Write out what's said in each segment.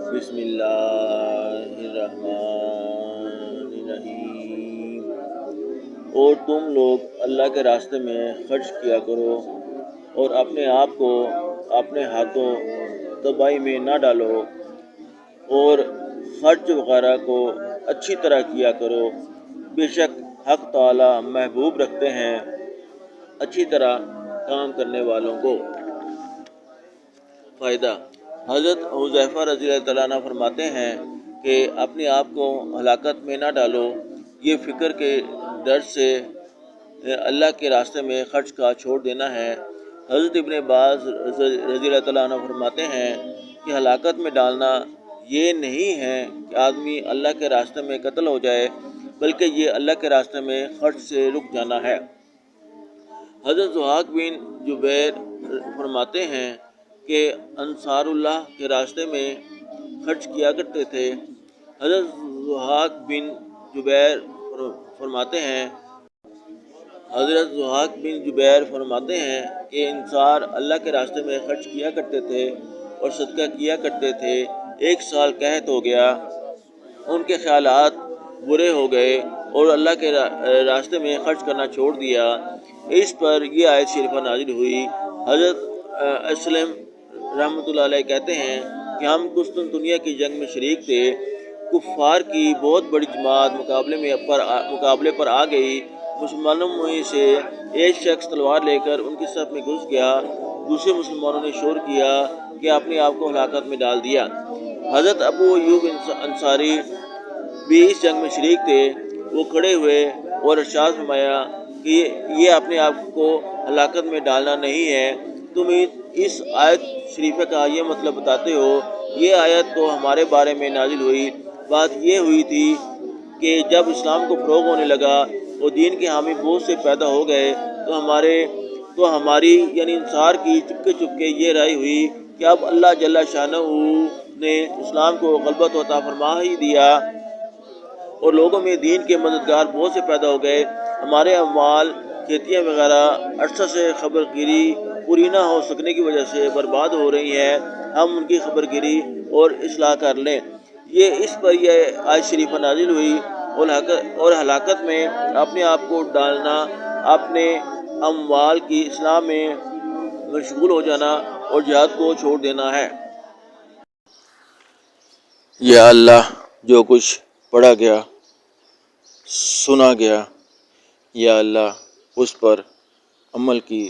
بسم اللہ الرحمن الرحیم۔ اور تم لوگ اللہ کے راستے میں خرچ کیا کرو اور اپنے آپ کو اپنے ہاتھوں تباہی میں نہ ڈالو، اور خرچ وغیرہ کو اچھی طرح کیا کرو، بے شک حق تعالی محبوب رکھتے ہیں اچھی طرح کام کرنے والوں کو۔ فائدہ: حضرت حذیفہ رضی اللہ تعالیٰ عنہ فرماتے ہیں کہ اپنے آپ کو ہلاکت میں نہ ڈالو، یہ فکر کے ڈر سے اللہ کے راستے میں خرچ کا چھوڑ دینا ہے۔ حضرت ابن عباس رضی اللہ تعالیٰ عنہ فرماتے ہیں کہ ہلاکت میں ڈالنا یہ نہیں ہے کہ آدمی اللہ کے راستے میں قتل ہو جائے، بلکہ یہ اللہ کے راستے میں خرچ سے رک جانا ہے۔ حضرت ضحاک بن جبیر فرماتے ہیں کہ انصار اللہ کے راستے میں خرچ کیا کرتے تھے۔ حضرت ضحاک بن جبیر فرماتے ہیں کہ انصار اللہ کے راستے میں خرچ کیا کرتے تھے اور صدقہ کیا کرتے تھے۔ ایک سال قحط ہو گیا، ان کے خیالات برے ہو گئے اور اللہ کے راستے میں خرچ کرنا چھوڑ دیا۔ اس پر یہ آیت شریفہ نازل ہوئی۔ حضرت اسلم رحمۃ اللہ علیہ کہتے ہیں کہ ہم قسطنطنیہ کی جنگ میں شریک تھے۔ کفار کی بہت بڑی جماعت مقابلے پر آ گئی۔ مسلمانوں میں سے ایک شخص تلوار لے کر ان کی صف میں گھس گیا۔ دوسرے مسلمانوں نے شور کیا کہ اپنے آپ کو ہلاکت میں ڈال دیا۔ حضرت ابو ایوب انصاری بھی اس جنگ میں شریک تھے۔ وہ کھڑے ہوئے اور ارشاد فرمایا کہ یہ اپنے آپ کو ہلاکت میں ڈالنا نہیں ہے، تم اس آیت شریفہ کا یہ مطلب بتاتے ہو۔ یہ آیت تو ہمارے بارے میں نازل ہوئی۔ بات یہ ہوئی تھی کہ جب اسلام کو فروغ ہونے لگا اور دین کے حامی بہت سے پیدا ہو گئے تو ہماری یعنی انصار کی چپکے یہ رائے ہوئی کہ اب اللہ جل شانہ نے اسلام کو غلبہ تو عطا فرما ہی دیا اور لوگوں میں دین کے مددگار بہت سے پیدا ہو گئے، ہمارے اموال کھیتیاں وغیرہ عرصہ سے خبر گیری پوری نہ ہو سکنے کی وجہ سے برباد ہو رہی ہیں، ہم ان کی خبر گیری اور اصلاح کر لیں۔ اس پر یہ آیت شریفہ نازل ہوئی اور ہلاکت میں اپنے آپ کو ڈالنا، اپنے اموال کی اصلاح میں مشغول ہو جانا اور جہاد کو چھوڑ دینا ہے۔ یا اللہ، جو کچھ پڑھا گیا، سنا گیا، یا اللہ اس پر عمل کی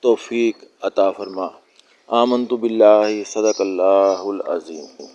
توفیق عطا فرما۔ آمنت باللہ، صدق اللہ العظیم۔